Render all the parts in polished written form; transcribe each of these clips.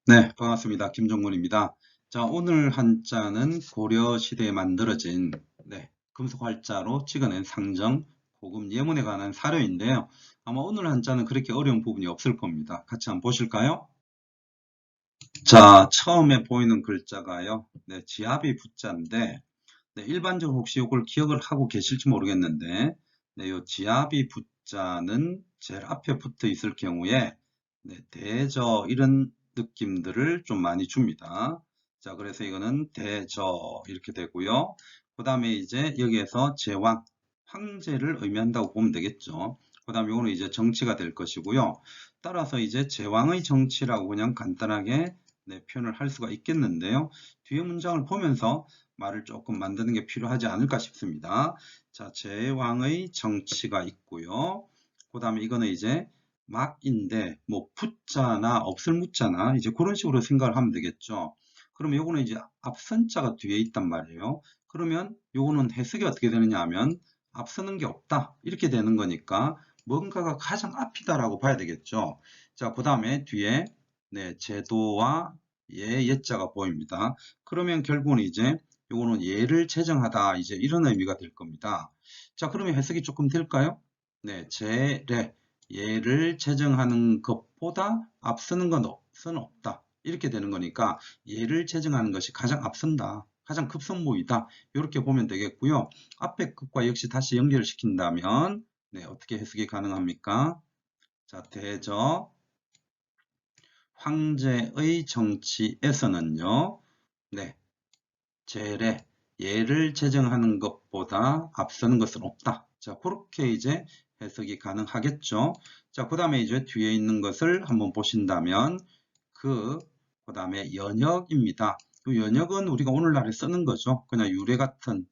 네, 반갑습니다. 김종문입니다. 자, 오늘 한자는 고려시대에 만들어진 금속 활자로 찍어낸 상정, 고금 예문에 관한 사료인데요. 아마 오늘 한자는 그렇게 어려운 부분이 없을 겁니다. 같이 한번 보실까요? 자, 처음에 보이는 글자가요. 지압이 부자인데, 일반적으로 혹시 이걸 기억을 하고 계실지 모르겠는데, 요 지압이 부자는 제일 앞에 붙어 있을 경우에, 대저 이런 느낌들을 좀 많이 줍니다. 자, 그래서 이거는 대저 이렇게 되고요. 그 다음에 이제 여기에서 제왕, 황제를 의미한다고 보면 되겠죠. 그 다음에 이거는 이제 정치가 될 것이고요. 따라서 이제 제왕의 정치라고 그냥 간단하게 표현을 할 수가 있겠는데요. 뒤에 문장을 보면서 말을 조금 만드는 게 필요하지 않을까 싶습니다. 자, 제왕의 정치가 있고요. 그 다음에 이거는 이제 막인데 뭐 붙자나 없을 묻자나 이제 그런 식으로 생각을 하면 되겠죠. 그러면 요거는 이제 앞선 자가 뒤에 있단 말이에요. 그러면 요거는 해석이 어떻게 되느냐 하면 앞서는 게 없다 이렇게 되는 거니까 뭔가가 가장 앞이다라고 봐야 되겠죠. 자, 그 다음에 뒤에 제도와 예자가 보입니다. 그러면 결국은 이제 요거는 예를 제정하다 이제 이런 의미가 될 겁니다. 자, 그러면 해석이 조금 될까요? 제례 예를 제정하는 것보다 앞서는 것은 없다. 이렇게 되는 거니까 예를 제정하는 것이 가장 앞선다. 가장 급선무이다. 이렇게 보면 되겠고요. 앞에 것과 역시 다시 연결시킨다면 어떻게 해석이 가능합니까? 자, 대저 황제의 정치에서는요. 네, 제례, 예를 제정하는 것보다 앞서는 것은 없다. 자, 그렇게 이제 해석이 가능하겠죠. 자, 그 다음에 이제 뒤에 있는 것을 한번 보신다면 그 다음에 연역입니다. 이 연역은 우리가 오늘날에 쓰는 거죠. 그냥 유래 같은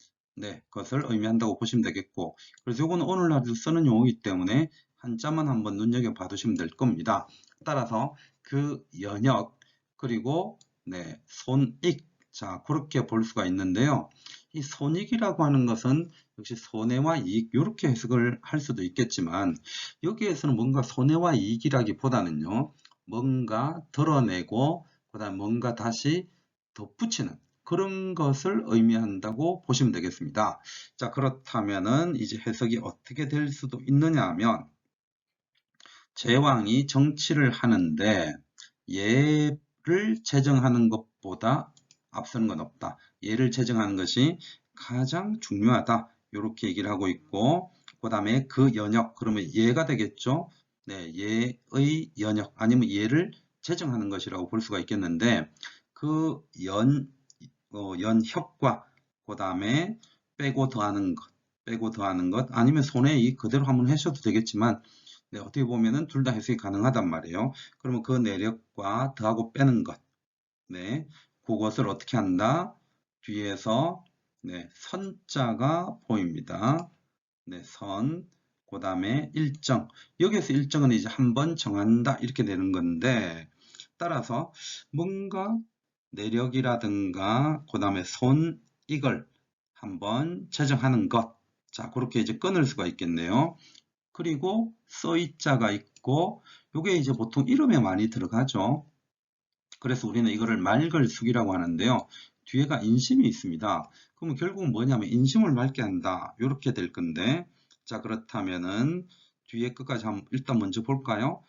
것을 의미한다고 보시면 되겠고, 그래서 이거는 오늘날에도 쓰는 용어이기 때문에 한자만 한번 눈여겨봐 두시면 될 겁니다. 따라서 그 연역 그리고 손익, 자, 그렇게 볼 수가 있는데요. 이 손익이라고 하는 것은 역시 손해와 이익 이렇게 해석을 할 수도 있겠지만 여기에서는 뭔가 손해와 이익이라기보다는요. 뭔가 드러내고 그다음 뭔가 다시 덧붙이는 그런 것을 의미한다고 보시면 되겠습니다. 자, 그렇다면은 이제 해석이 어떻게 될 수도 있느냐 하면 제왕이 정치를 하는데 예를 제정하는 것보다 앞서는 건 없다. 예를 제정하는 것이 가장 중요하다. 이렇게 얘기를 하고 있고 그 다음에 그 연역 그러면 예가 되겠죠. 예의 연역 아니면 예를 제정하는 것이라고 볼 수가 있겠는데 그 연협과 그 다음에 빼고 더하는 것 아니면 손해이 그대로 한번 하셔도 되겠지만 어떻게 보면은 둘 다 해석이 가능하단 말이에요. 그러면 그 내력과 더하고 빼는 것, 그것을 어떻게 한다? 뒤에서 선자가 보입니다. 선, 그 다음에 일정. 여기에서 일정은 이제 한번 정한다 이렇게 되는 건데 따라서 뭔가 내력이라든가 그 다음에 손 이걸 한번 제정하는 것. 자, 그렇게 이제 끊을 수가 있겠네요. 그리고 써있자가 있고 요게 이제 보통 이름에 많이 들어가죠. 그래서 우리는 이거를 말글숙이라고 하는데요. 뒤에가 인심이 있습니다. 그러면 결국은 뭐냐면 인심을 맑게 한다. 이렇게 될 건데 자, 그렇다면은 뒤에 끝까지 한번 일단 먼저 볼까요?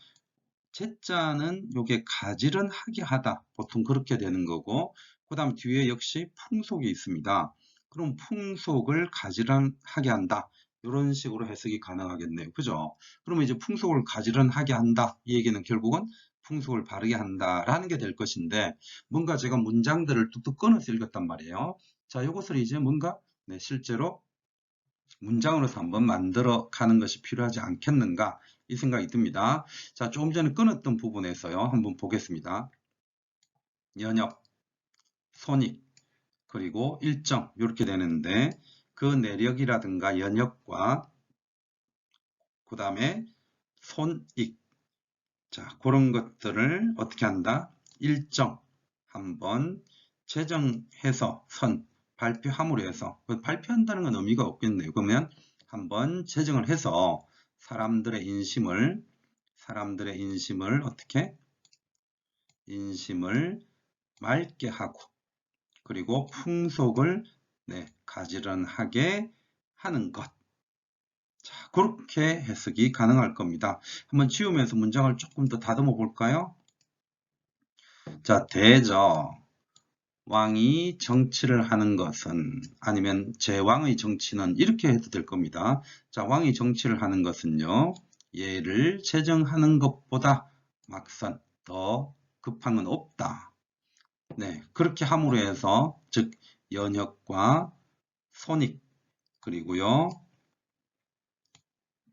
제자는 요게 가지런하게 하다. 보통 그렇게 되는 거고 그 다음 뒤에 역시 풍속이 있습니다. 그럼 풍속을 가지런하게 한다. 이런 식으로 해석이 가능하겠네요. 그죠? 그러면 이제 풍속을 가지런하게 한다. 이 얘기는 결국은 풍속을 바르게 한다라는 게 될 것인데 뭔가 제가 문장들을 뚝뚝 끊어서 읽었단 말이에요. 자, 이것을 이제 뭔가 실제로 문장으로서 한번 만들어 가는 것이 필요하지 않겠는가 이 생각이 듭니다. 자, 조금 전에 끊었던 부분에서요. 한번 보겠습니다. 연역, 손익, 그리고 일정 이렇게 되는데 그 내력이라든가 연역과 그 다음에 손익, 자, 그런 것들을 어떻게 한다? 일정 한번 제정해서 발표함으로 해서 발표한다는 건 의미가 없겠네요. 그러면 한번 제정을 해서 사람들의 인심을 어떻게 인심을 맑게 하고 그리고 풍속을 가지런하게 하는 것. 자, 그렇게 해석이 가능할 겁니다. 한번 지우면서 문장을 조금 더 다듬어 볼까요? 자, 대저 왕이 정치를 하는 것은 아니면 제왕의 정치는 이렇게 해도 될 겁니다. 자, 왕이 정치를 하는 것은요. 얘를 제정하는 것보다 막선 더 급한 건 없다. 네, 그렇게 함으로 해서 즉 연혁과 손익 그리고요.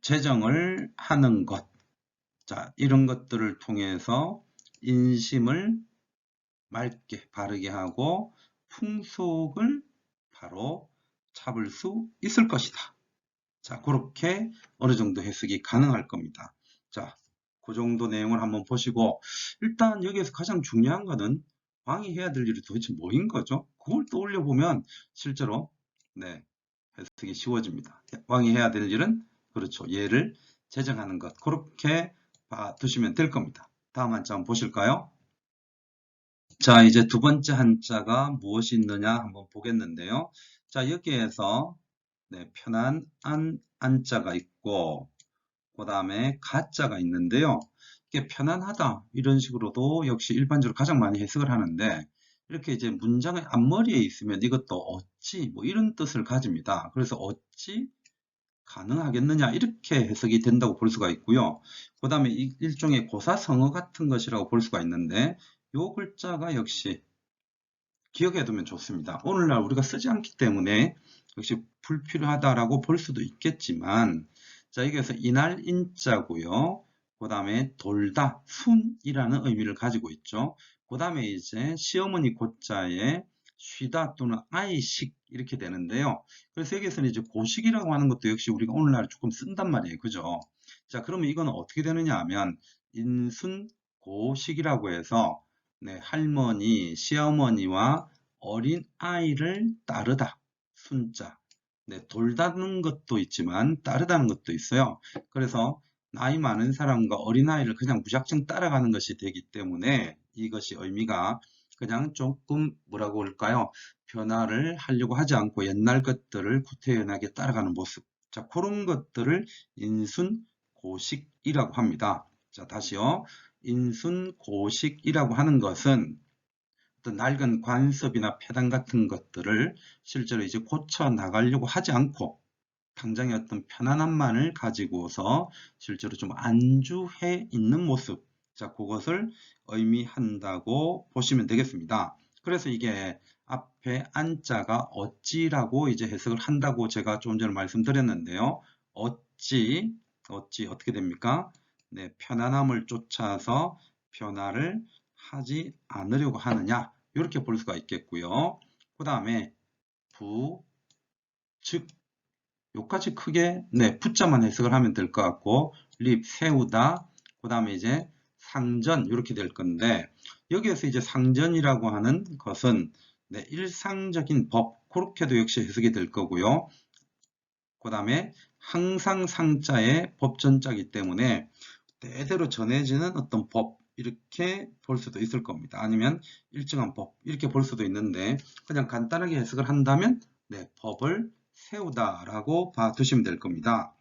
제정을 하는 것. 자, 이런 것들을 통해서 인심을 맑게 바르게 하고 풍속을 바로 잡을 수 있을 것이다. 자, 그렇게 어느 정도 해석이 가능할 겁니다. 자, 그 정도 내용을 한번 보시고 일단 여기에서 가장 중요한 거는 왕이 해야 될 일이 도대체 뭐인 거죠? 그걸 떠올려 보면 실제로 해석이 쉬워집니다. 왕이 해야 될 일은 그렇죠. 얘를 제정하는 것. 그렇게 봐두시면 될 겁니다. 다음 한자 한번 보실까요? 자, 이제 두 번째 한자가 무엇이 있느냐 한번 보겠는데요. 자, 여기에서 편한 안자가 있고 그 다음에 가자가 있는데요. 이게 편안하다 이런 식으로도 역시 일반적으로 가장 많이 해석을 하는데 이렇게 이제 문장의 앞머리에 있으면 이것도 어찌 뭐 이런 뜻을 가집니다. 그래서 어찌 가능하겠느냐 이렇게 해석이 된다고 볼 수가 있고요. 그 다음에 일종의 고사성어 같은 것이라고 볼 수가 있는데 이 글자가 역시 기억해 두면 좋습니다. 오늘날 우리가 쓰지 않기 때문에 역시 불필요하다라고 볼 수도 있겠지만 자 여기에서 이날 인자고요. 그 다음에 돌다 순이라는 의미를 가지고 있죠. 그 다음에 이제 시어머니 고자에 쉬다 또는 아이식 이렇게 되는데요. 그래서 여기에서는 이제 고식이라고 하는 것도 역시 우리가 오늘날 조금 쓴단 말이에요. 그죠? 자 그러면 이건 어떻게 되느냐 하면 인순 고식이라고 해서 할머니, 시어머니와 어린 아이를 따르다. 순자. 돌다는 것도 있지만 따르다는 것도 있어요. 그래서 나이 많은 사람과 어린아이를 그냥 무작정 따라가는 것이 되기 때문에 이것이 의미가 그냥 조금 뭐라고 할까요? 변화를 하려고 하지 않고 옛날 것들을 구태연하게 따라가는 모습. 자, 그런 것들을 인순고식이라고 합니다. 자, 다시요. 인순고식이라고 하는 것은 어떤 낡은 관습이나 폐단 같은 것들을 실제로 이제 고쳐 나가려고 하지 않고 당장의 어떤 편안함만을 가지고서 실제로 좀 안주해 있는 모습. 자, 그것을 의미한다고 보시면 되겠습니다. 그래서 이게 앞에 안자가 어찌라고 이제 해석을 한다고 제가 조금 전에 말씀드렸는데요. 어찌 어떻게 됩니까? 편안함을 쫓아서 변화를 하지 않으려고 하느냐 이렇게 볼 수가 있겠고요. 그 다음에 부, 즉 요까지 크게 부자만 해석을 하면 될 것 같고 립, 세우다 그 다음에 이제 상전 이렇게 될 건데 여기에서 이제 상전이라고 하는 것은 일상적인 법 그렇게도 역시 해석이 될 거고요. 그 다음에 항상 상자의 법전자이기 때문에 대대로 전해지는 어떤 법 이렇게 볼 수도 있을 겁니다. 아니면 일정한 법 이렇게 볼 수도 있는데 그냥 간단하게 해석을 한다면 법을 세우다라고 봐두시면 될 겁니다.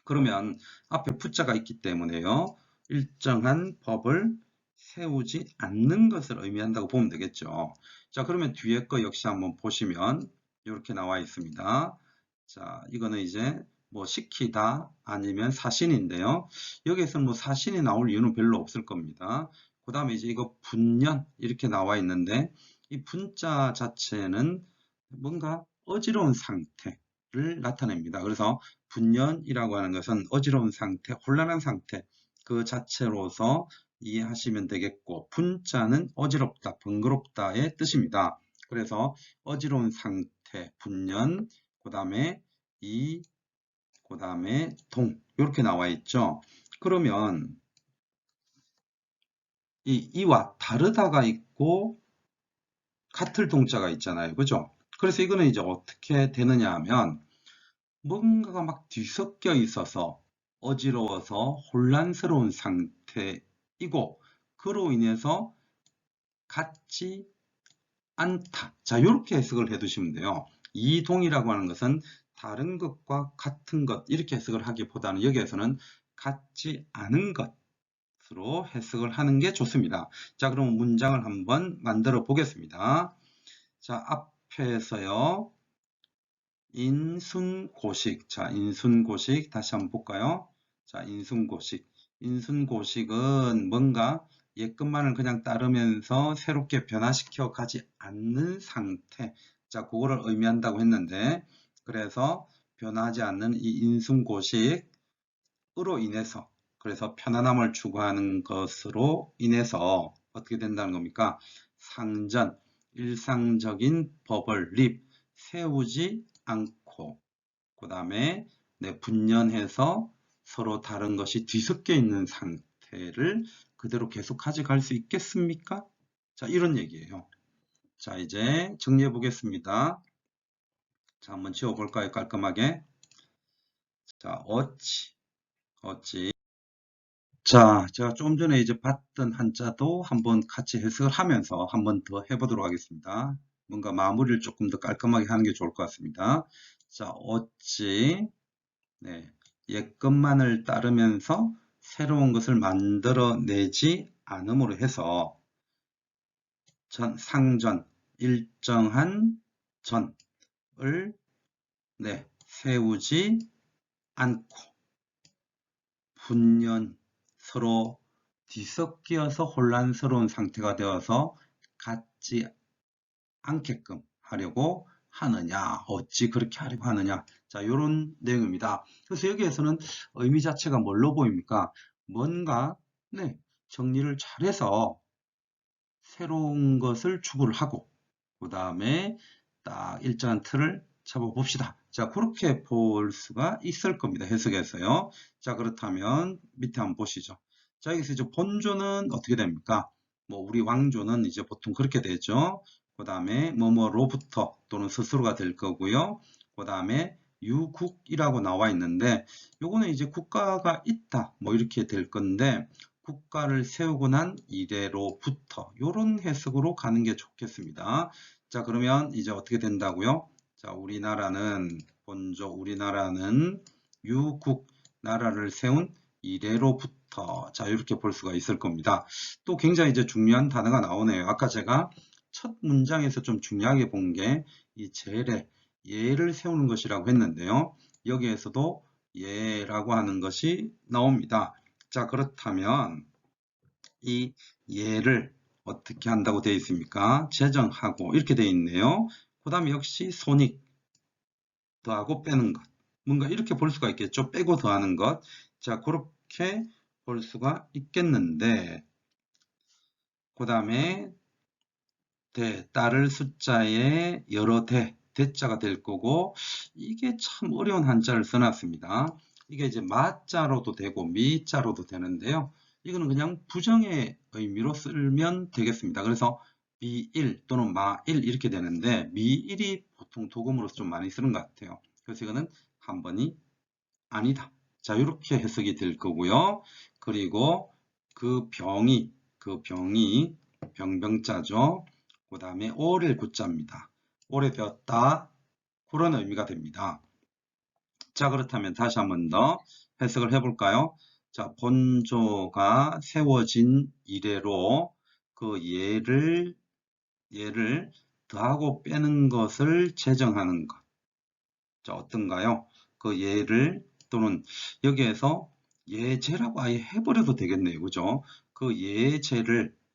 그러면 앞에 부자가 있기 때문에요. 일정한 법을 세우지 않는 것을 의미한다고 보면 되겠죠. 자, 그러면 뒤에 거 역시 한번 보시면 이렇게 나와 있습니다. 자, 이거는 이제 뭐 시키다 아니면 사신인데요. 여기에서는 뭐 사신이 나올 이유는 별로 없을 겁니다. 그 다음에 이제 이거 분년 이렇게 나와 있는데 이 분자 자체는 뭔가 어지러운 상태를 나타냅니다. 그래서 분년이라고 하는 것은 어지러운 상태, 혼란한 상태 그 자체로서 이해하시면 되겠고 분자는 어지럽다, 번거롭다의 뜻입니다. 그래서 어지러운 상태, 분년, 그 다음에 이, 그 다음에 동 이렇게 나와 있죠. 그러면 이와 다르다가 있고 같을 동자가 있잖아요. 그죠? 그래서 이거는 이제 어떻게 되느냐 하면 뭔가가 막 뒤섞여 있어서 어지러워서 혼란스러운 상태이고 그로 인해서 같지 않다. 자, 이렇게 해석을 해 두시면 돼요. 이동이라고 하는 것은 다른 것과 같은 것 이렇게 해석을 하기보다는 여기에서는 같지 않은 것으로 해석을 하는 게 좋습니다. 자, 그럼 문장을 한번 만들어 보겠습니다. 자, 앞에서요. 인순고식. 자, 인순고식 다시 한번 볼까요? 자, 인순고식. 인순고식은 뭔가 옛것만을 그냥 따르면서 새롭게 변화시켜 가지 않는 상태. 자, 그거를 의미한다고 했는데, 그래서 변하지 않는 이 인순고식으로 인해서, 그래서 편안함을 추구하는 것으로 인해서 어떻게 된다는 겁니까? 상전, 일상적인 법을 세우지 않고, 그 다음에 분연해서 서로 다른 것이 뒤섞여 있는 상태를 그대로 계속 가져갈 수 있겠습니까? 자, 이런 얘기예요. 자, 이제 정리해 보겠습니다. 자, 한번 지워 볼까요? 깔끔하게. 자, 어찌. 자, 제가 좀 전에 이제 봤던 한자도 한번 같이 해석을 하면서 한번 더 해보도록 하겠습니다. 뭔가 마무리를 조금 더 깔끔하게 하는 게 좋을 것 같습니다. 자, 어찌, 옛것만을 따르면서 새로운 것을 만들어내지 않음으로 해서 상전, 일정한 전을 세우지 않고 분연, 서로 뒤섞여서 혼란스러운 상태가 되어서 같지 않게끔 하려고 하느냐, 어찌 그렇게 하려고 하느냐. 자, 이런 내용입니다. 그래서 여기에서는 의미 자체가 뭘로 보입니까? 뭔가 정리를 잘해서 새로운 것을 추구를 하고, 그 다음에 딱 일정한 틀을 잡아봅시다. 자, 그렇게 볼 수가 있을 겁니다. 해석에서요. 자, 그렇다면 밑에 한번 보시죠. 자, 여기서 이제 본조는 어떻게 됩니까? 뭐 우리 왕조는 이제 보통 그렇게 되죠. 그 다음에 뭐뭐로부터 또는 스스로가 될 거고요. 그 다음에 유국이라고 나와 있는데 요거는 이제 국가가 있다 뭐 이렇게 될 건데 국가를 세우고 난 이래로부터 이런 해석으로 가는 게 좋겠습니다. 자, 그러면 이제 어떻게 된다고요? 자, 우리나라는 유국, 나라를 세운 이래로부터 자, 이렇게 볼 수가 있을 겁니다. 또 굉장히 이제 중요한 단어가 나오네요. 아까 제가 첫 문장에서 좀 중요하게 본 게 이 제례, 예를 세우는 것이라고 했는데요. 여기에서도 예라고 하는 것이 나옵니다. 자, 그렇다면 이 예를 어떻게 한다고 되어 있습니까? 제정하고 이렇게 되어 있네요. 그 다음에 역시 손익, 더하고 빼는 것. 뭔가 이렇게 볼 수가 있겠죠. 빼고 더하는 것. 자, 그렇게 볼 수가 있겠는데 그 다음에 따를 숫자에 여러 대자가 될 거고 이게 참 어려운 한자를 써놨습니다. 이게 이제 마자로도 되고 미자로도 되는데요. 이거는 그냥 부정의 의미로 쓰면 되겠습니다. 그래서 미일 또는 마일 이렇게 되는데 미일이 보통 도금으로서 좀 많이 쓰는 것 같아요. 그래서 이거는 한 번이 아니다. 자, 이렇게 해석이 될 거고요. 그리고 그 병이 병자죠. 그 다음에 오를 구자입니다. 오래되었다. 그런 의미가 됩니다. 자, 그렇다면 다시 한 번 더 해석을 해볼까요? 자, 본조가 세워진 이래로 그 예를 더하고 빼는 것을 제정하는 것. 자, 어떤가요? 그 예를 또는 여기에서 예제라고 아예 해버려도 되겠네요. 그죠? 그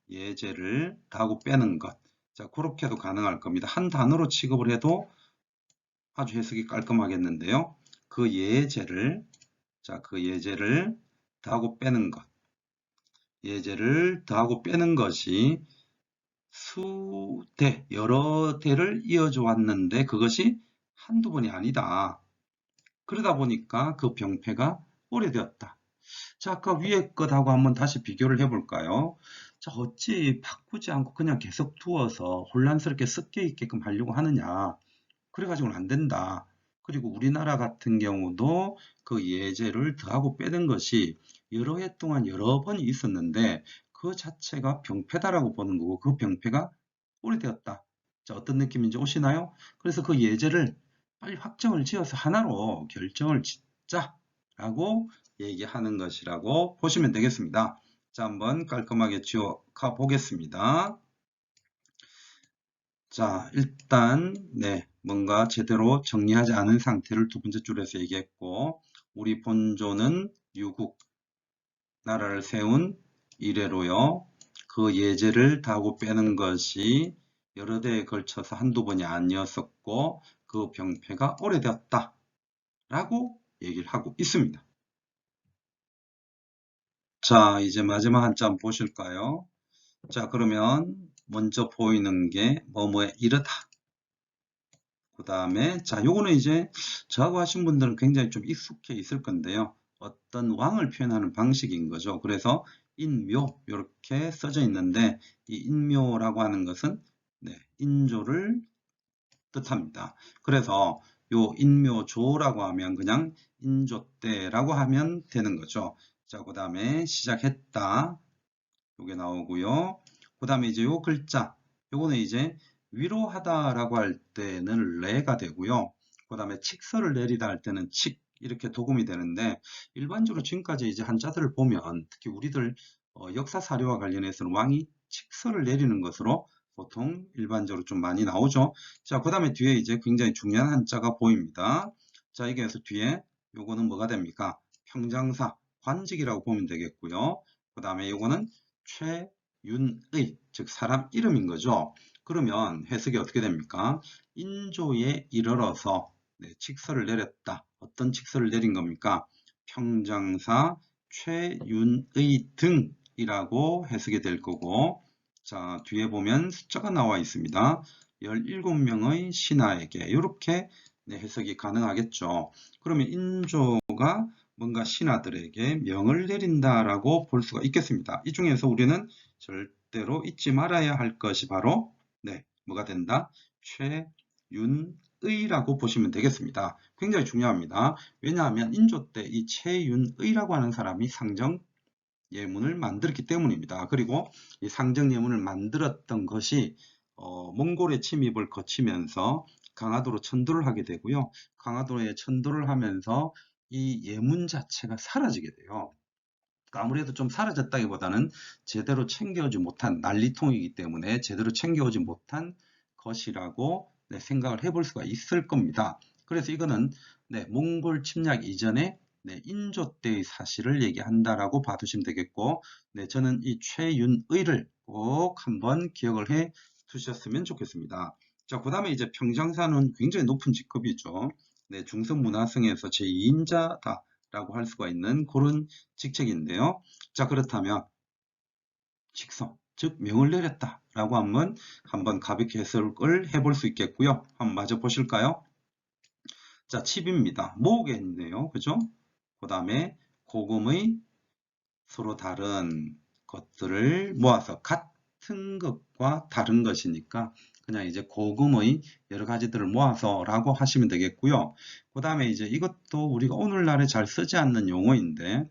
예제를 더하고 빼는 것. 자, 그렇게도 가능할 겁니다. 한 단어로 취급을 해도 아주 해석이 깔끔하겠는데요. 그 예제를 더하고 빼는 것. 예제를 더하고 빼는 것이 여러 대를 이어져 왔는데 그것이 한두 번이 아니다. 그러다 보니까 그 병폐가 오래되었다. 자, 아까 위에 것하고 한번 다시 비교를 해볼까요? 자, 어찌 바꾸지 않고 그냥 계속 두어서 혼란스럽게 섞여 있게끔 하려고 하느냐. 그래가지고는 안 된다. 그리고 우리나라 같은 경우도 그 예제를 더하고 빼는 것이 여러 해 동안 여러 번이 있었는데 그 자체가 병폐다라고 보는 거고 그 병폐가 오래되었다. 자, 어떤 느낌인지 오시나요? 그래서 그 예제를 빨리 확정을 지어서 하나로 결정을 짓자라고 얘기하는 것이라고 보시면 되겠습니다. 자, 한번 깔끔하게 지워가 보겠습니다. 자, 일단 뭔가 제대로 정리하지 않은 상태를 두 번째 줄에서 얘기했고, 우리 본조는 유국, 나라를 세운 이래로요. 그 예제를 다하고 빼는 것이 여러 대에 걸쳐서 한두 번이 아니었었고 그 병폐가 오래되었다 라고 얘기를 하고 있습니다. 자, 이제 마지막 한 점 보실까요? 자, 그러면 먼저 보이는 게 뭐뭐에 이르다. 그 다음에 자, 요거는 이제 저하고 하신 분들은 굉장히 좀 익숙해 있을 건데요. 어떤 왕을 표현하는 방식인 거죠. 그래서 인묘 이렇게 써져 있는데 이 인묘라고 하는 것은 인조를 뜻합니다. 그래서 요 인묘조라고 하면 그냥 인조 때라고 하면 되는 거죠. 자, 그 다음에 시작했다. 요게 나오고요. 그 다음에 이제 요 글자, 요거는 이제 위로하다라고 할 때는 레가 되고요. 그 다음에 칙서를 내리다 할 때는 칙 이렇게 도금이 되는데 일반적으로 지금까지 이제 한자들을 보면 특히 우리들 역사 사료와 관련해서는 왕이 칙서를 내리는 것으로 보통 일반적으로 좀 많이 나오죠. 자, 그 다음에 뒤에 이제 굉장히 중요한 한자가 보입니다. 자, 여기에서 뒤에 요거는 뭐가 됩니까? 평장사, 관직이라고 보면 되겠고요. 그 다음에 요거는 최윤의, 즉 사람 이름인 거죠. 그러면 해석이 어떻게 됩니까? 인조에 이르러서 칙서를 내렸다. 어떤 칙서를 내린 겁니까? 평장사 최윤의 등이라고 해석이 될 거고, 자, 뒤에 보면 숫자가 나와 있습니다. 17명의 신하에게 이렇게 해석이 가능하겠죠. 그러면 인조가 뭔가 신하들에게 명을 내린다라고 볼 수가 있겠습니다. 이 중에서 우리는 절대로 잊지 말아야 할 것이 바로 뭐가 된다? 최윤의라고 보시면 되겠습니다. 굉장히 중요합니다. 왜냐하면 인조 때 이 최윤의라고 하는 사람이 상정 예문을 만들었기 때문입니다. 그리고 이 상정 예문을 만들었던 것이 몽골의 침입을 거치면서 강화도로 천도를 하게 되고요. 강화도에 천도를 하면서 이 예문 자체가 사라지게 돼요. 그러니까 아무래도 좀 사라졌다기보다는 제대로 챙겨오지 못한 난리통이기 때문에 제대로 챙겨오지 못한 것이라고 생각을 해볼 수가 있을 겁니다. 그래서 이거는 몽골 침략 이전에 인조 때의 사실을 얘기한다라고 봐두시면 되겠고, 저는 이 최윤의를 꼭 한번 기억을 해 두셨으면 좋겠습니다. 자, 그 다음에 이제 평장사는 굉장히 높은 직급이죠. 중성문화성에서 제2인자다. 라고 할 수가 있는 그런 직책인데요. 자, 그렇다면 직성, 즉 명을 내렸다 라고 한번 가볍게 해석을 해볼 수 있겠고요. 한번 마저 보실까요? 자, 칩입니다. 모으겠네요. 그죠? 그 다음에 고금의 서로 다른 것들을 모아서 같은 것과 다른 것이니까 그냥 이제 고금의 여러 가지들을 모아서 라고 하시면 되겠고요. 그 다음에 이제 이것도 우리가 오늘날에 잘 쓰지 않는 용어인데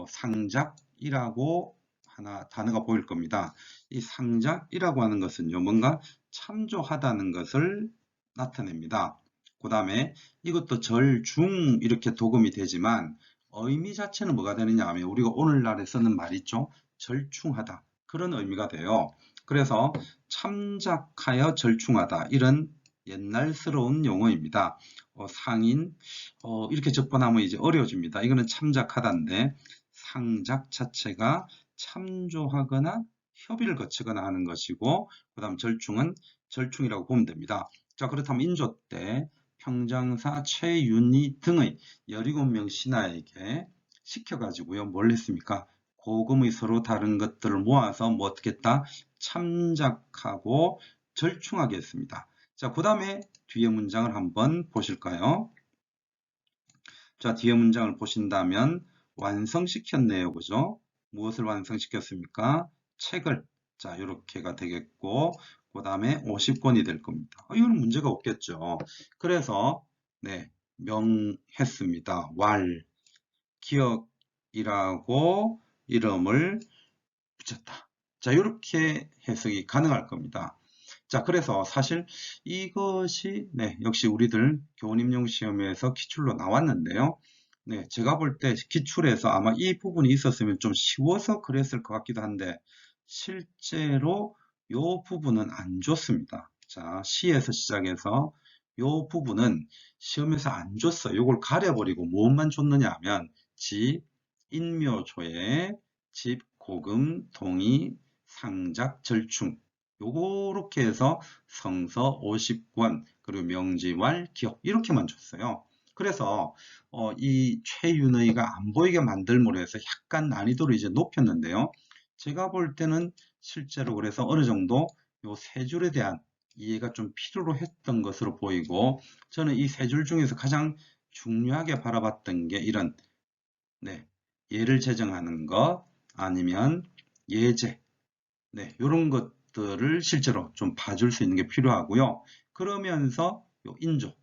상작이라고 하나 단어가 보일 겁니다. 이 상작이라고 하는 것은요, 뭔가 참조하다는 것을 나타냅니다. 그 다음에 이것도 절중 이렇게 도금이 되지만 의미 자체는 뭐가 되느냐 하면 우리가 오늘날에 쓰는 말 있죠. 절충하다. 그런 의미가 돼요. 그래서 참작하여 절충하다. 이런 옛날스러운 용어입니다. 상인 이렇게 접근하면 이제 어려워집니다. 이거는 참작하다인데 상작 자체가 참조하거나 협의를 거치거나 하는 것이고 그 다음 절충은 절충이라고 보면 됩니다. 자, 그렇다면 인조 때 평장사 최윤희 등의 17명 신하에게 시켜가지고요. 뭘 했습니까? 고금의 서로 다른 것들을 모아서 뭐 어떻게 했다? 참작하고 절충하게 했습니다. 자, 그 다음에 뒤에 문장을 한번 보실까요? 자, 뒤에 문장을 보신다면 완성시켰네요. 그죠? 무엇을 완성시켰습니까? 책을. 자, 이렇게가 되겠고 그 다음에 50권이 될 겁니다. 이거는 문제가 없겠죠. 그래서 명했습니다. 기억이라고 이름을 붙였다. 자, 이렇게 해석이 가능할 겁니다. 자, 그래서 사실 이것이 역시 우리들 교원임용 시험에서 기출로 나왔는데요. 제가 볼 때 기출에서 아마 이 부분이 있었으면 좀 쉬워서 그랬을 것 같기도 한데 실제로 이 부분은 안 줬습니다. 자, 시에서 시작해서 이 부분은 시험에서 안 줬어요. 이걸 가려버리고 무엇만 줬느냐 하면 집, 인묘조회, 집, 고금, 동의, 상작, 절충 요렇게 해서 성서 50권 그리고 명지왈, 기억 이렇게만 줬어요. 그래서 이 최윤의가 안 보이게 만들므로 해서 약간 난이도를 이제 높였는데요. 제가 볼 때는 실제로 그래서 어느 정도 요 세 줄에 대한 이해가 좀 필요로 했던 것으로 보이고 저는 이 세 줄 중에서 가장 중요하게 바라봤던 게 이런 예를 제정하는 것 아니면 예제 이런 것들을 실제로 좀 봐줄 수 있는 게 필요하고요. 그러면서 요 인조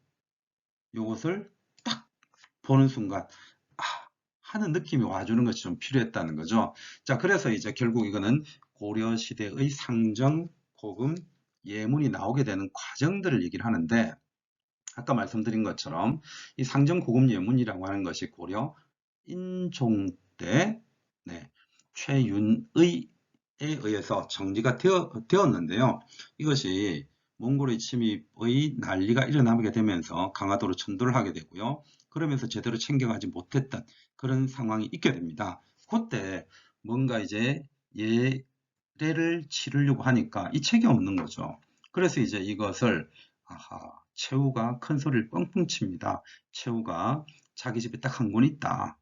요것을 딱 보는 순간 하는 느낌이 와주는 것이 좀 필요했다는 거죠. 자, 그래서 이제 결국 이거는 고려시대의 상정, 고금, 예문이 나오게 되는 과정들을 얘기를 하는데 아까 말씀드린 것처럼 이 상정, 고금, 예문이라고 하는 것이 고려 인종 때 최윤의에 의해서 정리가 되었는데요. 이것이 몽골의 침입의 난리가 일어나게 되면서 강화도로 천도를 하게 되고요. 그러면서 제대로 챙겨가지 못했던 그런 상황이 있게 됩니다. 그때 뭔가 이제 예례를 치르려고 하니까 이 책이 없는 거죠. 그래서 이제 이것을 최후가 큰 소리를 뻥뻥 칩니다. 최후가 자기 집에 딱 한 권 있다.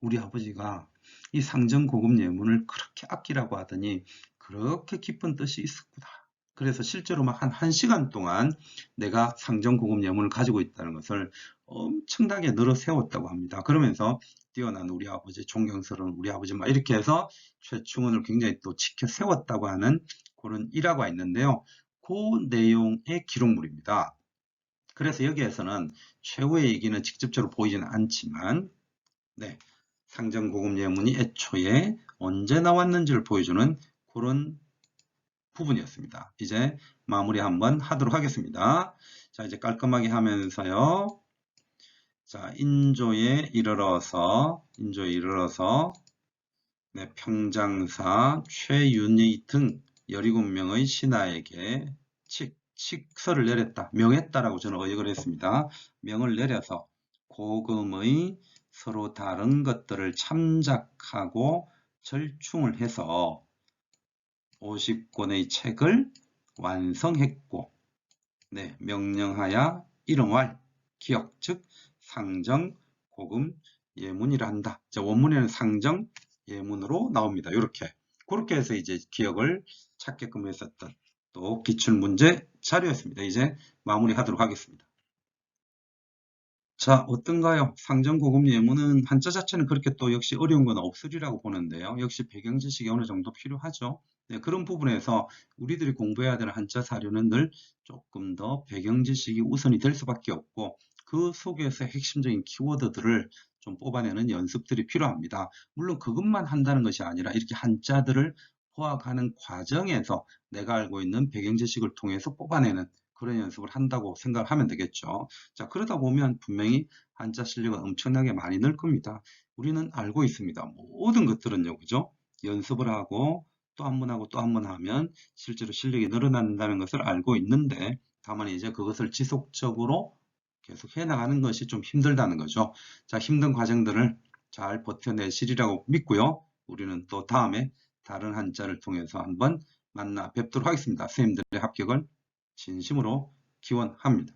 우리 아버지가 이 상정고금 예문을 그렇게 아끼라고 하더니 그렇게 깊은 뜻이 있었구나. 그래서 실제로 막 한 1시간 동안 내가 상정고금 예문을 가지고 있다는 것을 엄청나게 늘어 세웠다고 합니다. 그러면서 뛰어난 우리 아버지, 존경스러운 우리 아버지 막 이렇게 해서 최충원을 굉장히 또 지켜 세웠다고 하는 그런 일화가 있는데요. 그 내용의 기록물입니다. 그래서 여기에서는 최후의 얘기는 직접적으로 보이지는 않지만 상정고금 예문이 애초에 언제 나왔는지를 보여주는 그런 부분이었습니다. 이제 마무리 한번 하도록 하겠습니다. 자, 이제 깔끔하게 하면서요. 자, 인조에 이르러서 평장사 최윤희 등 17명의 신하에게 칙서를 내렸다. 명했다라고 저는 의역을 했습니다. 명을 내려서 고금의 서로 다른 것들을 참작하고 절충을 해서 50권의 책을 완성했고 명령하여 일응왈 기억 즉 상정 고금 예문이라 한다. 자, 원문에는 상정 예문으로 나옵니다. 이렇게 그렇게 해서 이제 기억을 찾게끔 했었던 또 기출문제 자료였습니다. 이제 마무리하도록 하겠습니다. 자, 어떤가요? 상정고금 예문은 한자 자체는 그렇게 또 역시 어려운 건 없으리라고 보는데요. 역시 배경 지식이 어느 정도 필요하죠. 그런 부분에서 우리들이 공부해야 되는 한자 사료는 늘 조금 더 배경 지식이 우선이 될 수밖에 없고 그 속에서 핵심적인 키워드들을 좀 뽑아내는 연습들이 필요합니다. 물론 그것만 한다는 것이 아니라 이렇게 한자들을 포악하는 과정에서 내가 알고 있는 배경 지식을 통해서 뽑아내는 그런 연습을 한다고 생각하면 되겠죠. 자, 그러다 보면 분명히 한자 실력은 엄청나게 많이 늘 겁니다. 우리는 알고 있습니다. 모든 것들은요, 그죠? 연습을 하고 또 한 번 하고 또 한 번 하면 실제로 실력이 늘어난다는 것을 알고 있는데 다만 이제 그것을 지속적으로 계속 해나가는 것이 좀 힘들다는 거죠. 자, 힘든 과정들을 잘 버텨내시리라고 믿고요. 우리는 또 다음에 다른 한자를 통해서 한번 만나 뵙도록 하겠습니다. 선생님들의 합격을 진심으로 기원합니다.